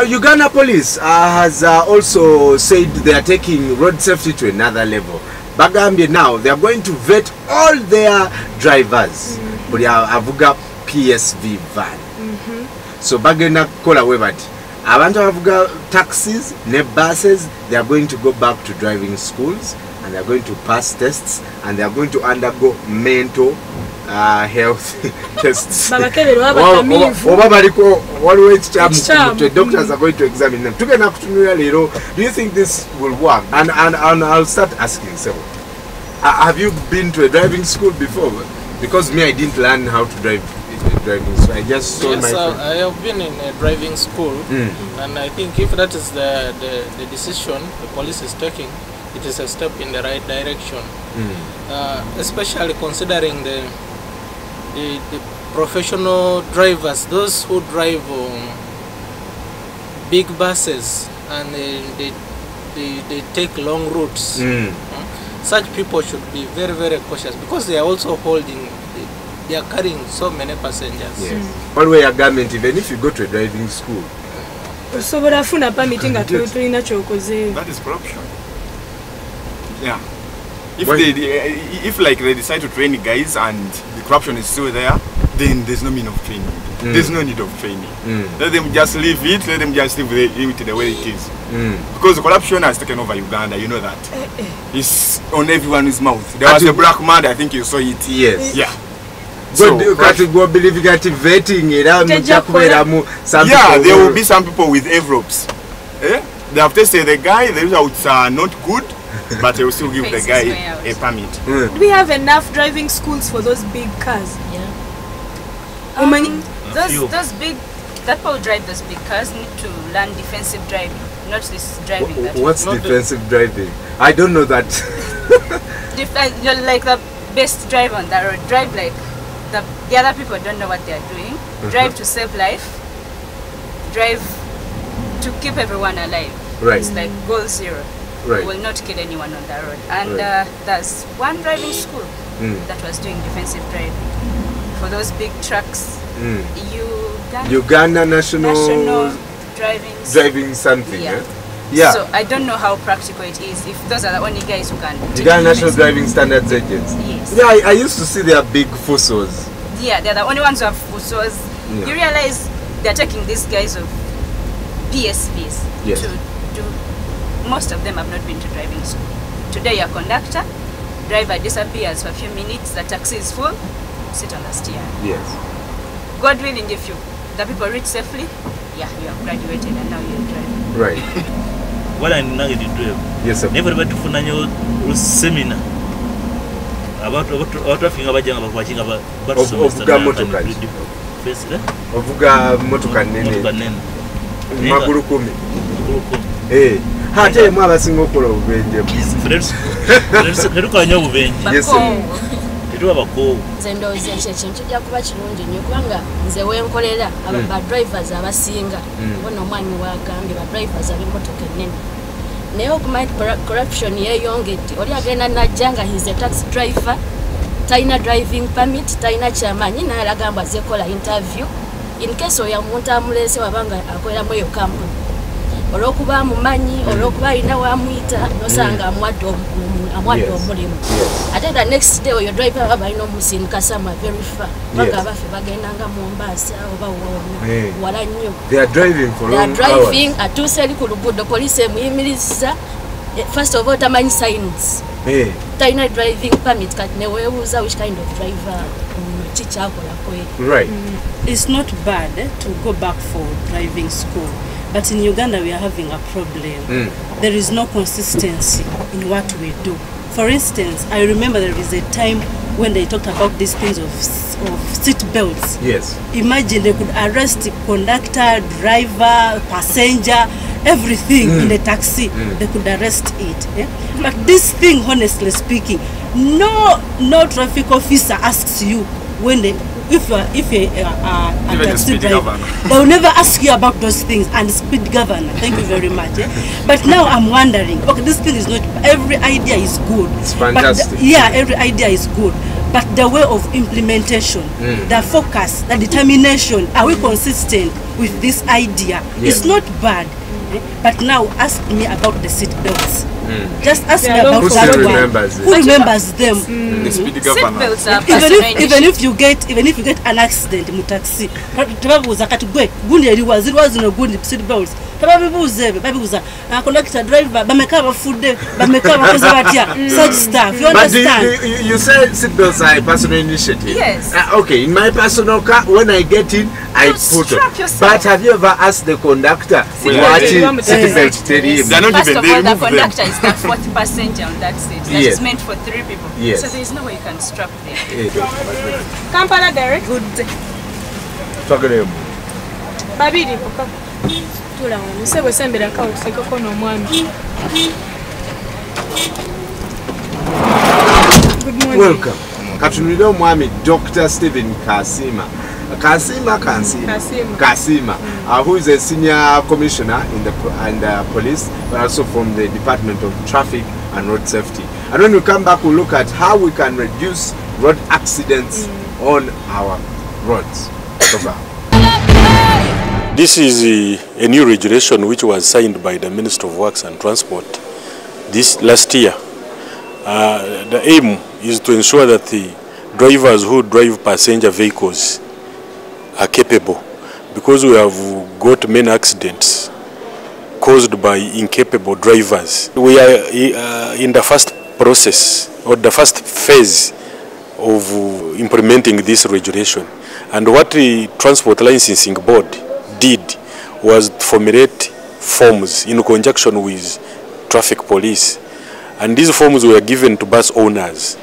Uganda Police has also said they are taking road safety to another level. Bagambye now they are going to vet all their drivers. Buli avuga PSV van. So bagenda kola webati. Abantu avuga taxis, ne buses, they are going to go back to driving schools and they are going to pass tests and they are going to undergo mental health tests. Doctors are going to examine them. Do you think this will work? And I'll start asking several. Have you been to a driving school before? Because me, I didn't learn how to drive driving, so I just saw my friend. I have been in a driving school, and I think if that is the decision the police is taking, it is a step in the right direction. Especially considering the professional drivers, those who drive big buses and they take long routes. Such people should be very, very cautious because they are also holding, they are carrying so many passengers. Yes. One way a government, even if you go to a driving school. So what if that is corruption. Yeah. If like they decide to train guys and the corruption is still there, then there's no meaning of training. There's no need of training. Let them just leave it. Let them just live it the way it is. Because the corruption has taken over Uganda. You know that. It's on everyone's mouth. There was a black man. I think you saw it. Yes. Yeah. So go believe vetting it. Yeah, there will be some people with envelopes. They have tested the guy. The results are not good, but they will still give the guy a permit. Do we have enough driving schools for those big cars? Yeah. Those big, that people who drive those big cars need to learn defensive driving, not this driving. What's defensive driving? I don't know that. You're like the best driver on that road. Drive like the other people don't know what they are doing. Drive to save life. Drive to keep everyone alive. Right. It's like goal zero. Right. You will not kill anyone on that road. And there's one driving school that was doing defensive driving for those big trucks. Uganda National driving something. Yeah. So I don't know how practical it is if those are the only guys who can. Uganda National Driving Standards Agents. Yes. Yeah, I used to see their big fusos. Yeah, they're the only ones who have fusos. Yeah. You realize they're taking these guys of PSVS to do. Most of them have not been to driving school. Today you're a conductor, driver disappears for a few minutes, the taxi is full, sit on the steering. Yes. God willing, if the people reach safely, yeah, you have graduated and now you're driving. Right. What I know is drive. Yes, sir. Never went to Funanyo seminar about traffic about watching about Ovuga motoka nene. Magulu 10. Hate mwaba singo kola ubenje. Neruka nyo ubenje. Yes. Etu abako. Zendo zyenche kintu kya kuba kirungi nyo kubanga nze wenkolera aba drivers abasinga. Bona omwani wagambye ba drivers ab'emmotoka ennene. Naye okumanyi corruption yeyongedde. Oli agenda najjanga he's a taxi driver. Taina driving permit, taina chamanyi na alagamba zekola interview. In case oya muntu amulese wabanga akolera mu eyo company. Olokuba mumanyi, olokuba ina wamuyita nosanga amwadde omulimu. Ate the next day your driver aba ino musinika sama very far. Baga bafe bagenda nga Mombasa oba wala nnyo. They are driving for long hours. They are driving atuse ali ku luguudo police emuyimiriza. First of all tamanyi signs. Taina driving permit kati ne weebuuza which kind of driver right. It's not bad to go back for driving school, but in Uganda we are having a problem. There is no consistency in what we do. For instance, I remember there is a time when they talked about these things of seat belts. Yes. Imagine they could arrest the conductor, driver, passenger, everything in the taxi. They could arrest it. But this thing, honestly speaking, no traffic officer asks you when if you're a taxi driver, they will never ask you about those things. And speed governor, thank you very much. But now I'm wondering, okay, this thing is not, every idea is good. It's fantastic. But every idea is good. but the way of implementation, the focus, the determination, are we consistent with this idea? It's not bad. But now ask me about the seat belts. Just ask me about that one. Who remembers them? The speedy governor. Even if you get an accident in taxi, seat belts. Conductor, driver, such stuff. You understand? But you said seatbelts are a personal initiative. Yes. Okay, in my personal car, when I get in, I put it. But have you ever asked the conductor what seatbelt tell him? They're not First even of they all, the remove them. conductor is the 40% on that seat. That Yes. is meant for 3 people. Yes. So there is no way you can strap there. Kampala direct. Good. Talk to him. Babiri poka. Tula wano. Sebo sembera ka usekoko no mwami. Good morning. Welcome. Katunulira omwami Dr. Stephen Kasima, who is a senior commissioner in the police, but also from the Department of Traffic and Road Safety. And when we come back, we'll look at how we can reduce road accidents on our roads. Over. This is a new regulation which was signed by the Minister of Works and Transport this last year. The aim is to ensure that the drivers who drive passenger vehicles are capable, because we have got many accidents caused by incapable drivers. We are in the first process or the first phase of implementing this regulation, and what the Transport Licensing Board did was formulate forms in conjunction with traffic police, and these forms were given to bus owners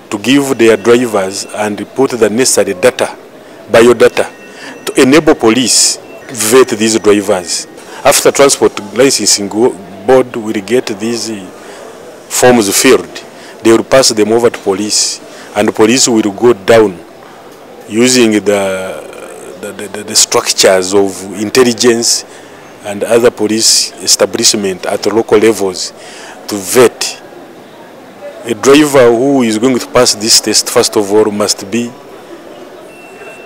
to give their drivers and put the necessary data, biodata, to enable police vet these drivers. After Transport Licensing Board will get these forms filled, they will pass them over to police, and the police will go down using the structures of intelligence and other police establishment at local levels to vet. A driver who is going to pass this test, first of all, must be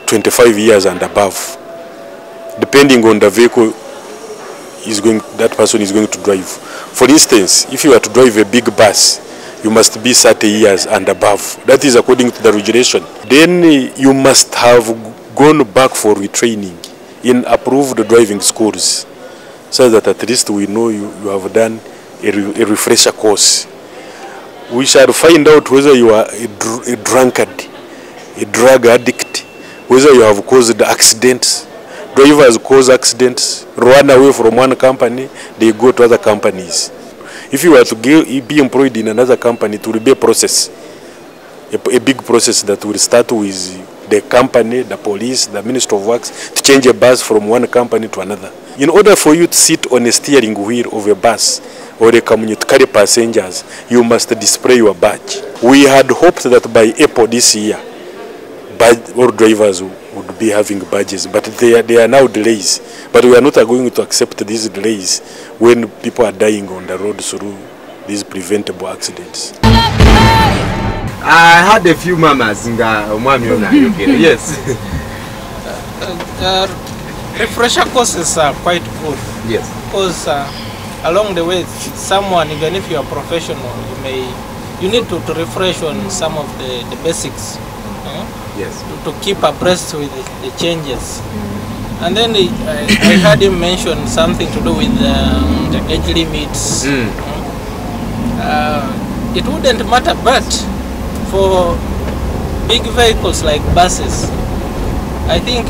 25 years and above, depending on the vehicle that person is going to drive. For instance, if you are to drive a big bus, you must be 30 years and above. That is according to the regulation. Then you must have gone back for retraining in approved driving schools, so that at least we know you have done a refresher course. We shall find out whether you are a drunkard, a drug addict, whether you have caused accidents. Drivers cause accidents, run away from one company, they go to other companies. If you are to be employed in another company, it will be a process, a big process that will start with the company, the police, the Minister of Works, to change a bus from one company to another. In order for you to sit on a steering wheel of a bus or a commute to carry passengers, you must display your badge. We had hoped that by April this year, all drivers would be having badges, but there are now delays. But we are not going to accept these delays when people are dying on the road through these preventable accidents. I had a few mamas in the yes. Refresher courses are quite good. Yes. Because along the way, someone, even if you are professional, you need to refresh on some of the basics. Yes. To keep abreast with the changes. And then I heard him mention something to do with the age limits. It wouldn't matter, but for big vehicles like buses, I think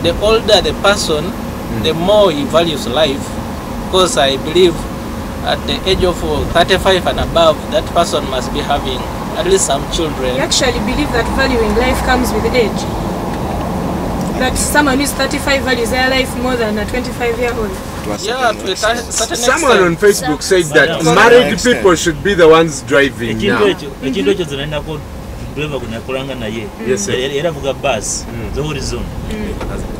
the older the person, the more he values life. Because I believe at the age of 35 and above, that person must be having at least some children. You actually believe that value in life comes with age? That someone who is 35 values their life more than a 25-year-old? Yeah, to a certain extent. Someone on Facebook said that married people should be the ones driving now. Yes, sir.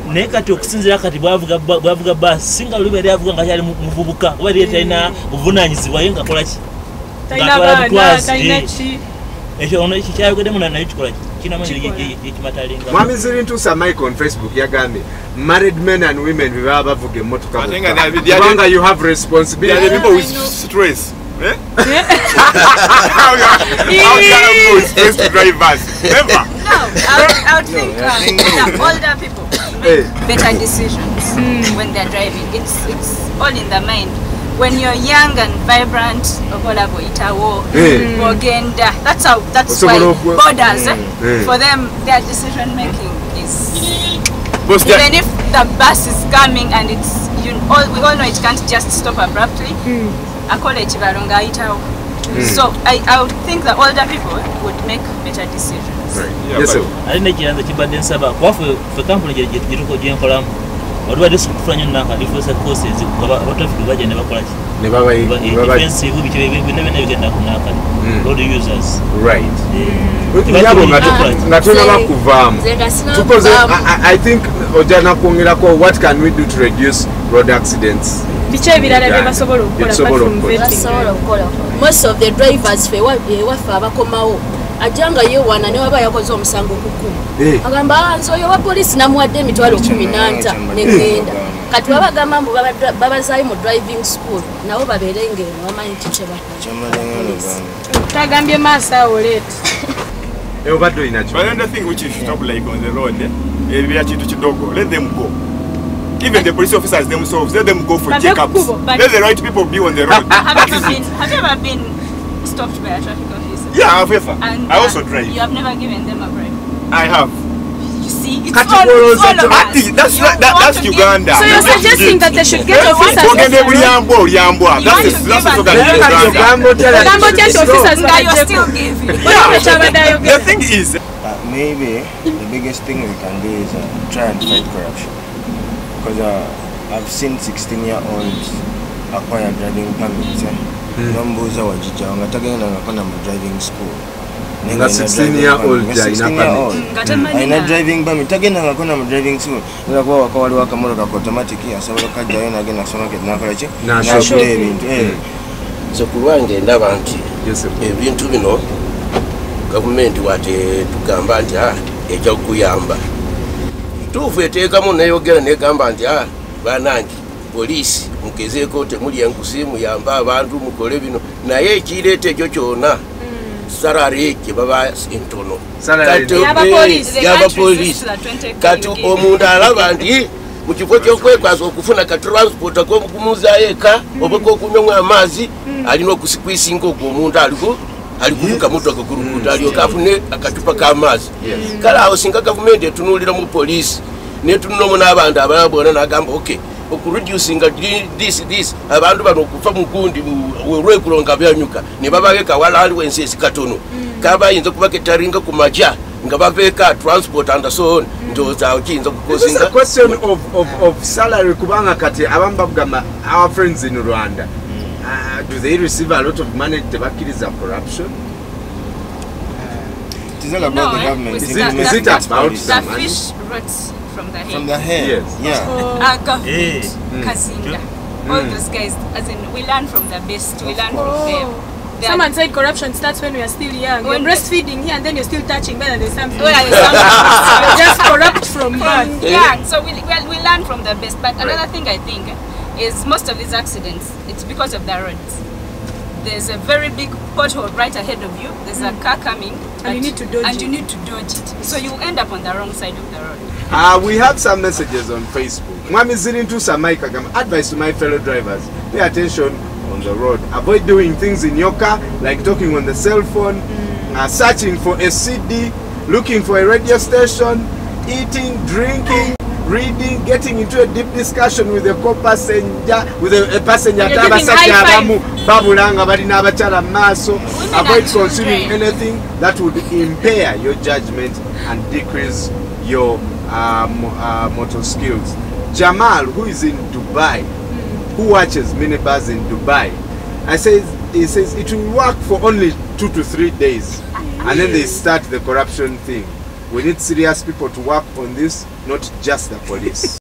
Nekati okusinzira kati bwavuga bus singa lube yali avuga nga yali muvubuka oba yali talina buvunanyizibwa yenga kola ki Taina bana, taina chi. ekyo ono kyayogedemu nayo kikola kinamanyi ekimatalinga Mwami Zirintuusa Mike on Facebook yagambye married men and women bwe baba bavuga emmotoka kubanga you have responsibility. There are people with stress. Eh? How you are stress to drive us? Never. No, I would think the older people make better decisions when they're driving. It's all in the mind. When you're young and vibrant, that's why borders for them, their decision making is even if the bus is coming and it's we all know it can't just stop abruptly. So I would think the older people would make better decisions. Right. Yes, sir. I didn't know kibadde nsaba for company gye What this friend now? The first course is what if the never college? Never defensive, we never get road users. Right. I think what can we do to reduce road accidents? Most of the drivers ajanga ye wana ne waba yakoze omusango kukumu agamba nzo yo wa police namuwadde emitwalo 10 negenda kati babagamba mbu babazayo mu driving school nabo baberenge wamanyi kicheba tagambye masa olete obaddo inacho. But another thing which is stop like on the road ebya kintu kidogo, let them go. Even the police officers themselves, let them go for checkups. Let the right people be on the road. Have you ever been stopped by a traffic officer? Yeah, I have ever. And I also drive. You have never given them a break? I have. You see, it's all of us. That's Uganda. So you're suggesting that they should get officers? That's the thing is, maybe the biggest thing we can do is try and fight corruption. Because I've seen 16-year-olds acquire driving permits. Nambuza wajija wangatagenda nakona mu driving school. Nga 16-year-old ina driving permit tagenda nakona mu driving school. Nga kwa wakawali wakamoro ka automatic asobola kajja na gena soma ke nakola ki na ebintu so kulwange ndaba nti ebintu bino government wate tugamba nti ejja kuyamba tufu eteekamu nayogera negamba nti banangi police mukezeeko temuli enkusi muyamba abantu mukole bino naye ekireeta ekyo kyona salary gye baba entono y'abapoliisi kati omuntu alaba nti mu kifo ky'okwekwaza okufuna ka transport ak'okumuuzaayo eka oba k'okunywamu amazzi alina okusikwisinga ogwo omuntu ali kuvuga motoka ku luguudo alyoka afune akatupa k'amazzi kale awo singa gavumenti etunuulira mu poliisi netunulamu n'abantu abalala bona n'agamba okay okureducing this abantu bano okufa mugundi olwekulonga byanyuka ne babageka wala ali wensi esikatono kabayinza kubaketaringa ku maja nga baveka transport and so on ndoza okiyinza kukosinga. It's a question of salary kubanga kati abamba bugamba our friends in Rwanda do they receive a lot of money to bakiriza corruption? It is all about the government. Is it about the money? From the hair. Yes. Yeah. Our government, Kazinga, all those guys, as in we learn from the best, we learn from them. Someone said corruption starts when we are still young. You're breastfeeding here and then you're still touching better than something. You're just corrupt from birth. Yeah, so we learn from the best. But another thing I think is most of these accidents, it's because of the roads. There's a very big pothole right ahead of you. There's a car coming, and you need to dodge it. So you end up on the wrong side of the road. We have some messages on Facebook. Mwami Zirintuusa Mike advice to my fellow drivers: pay attention on the road. Avoid doing things in your car like talking on the cell phone, searching for a CD, looking for a radio station, eating, drinking, reading, getting into a deep discussion with a co-passenger, with a passenger. Avoid consuming anything that would impair your judgment and decrease your motor skills. Jamal, who is in Dubai, who watches Minibuzz in Dubai, he says it will work for only 2 to 3 days, and then they start the corruption thing. We need serious people to work on this, not just the police.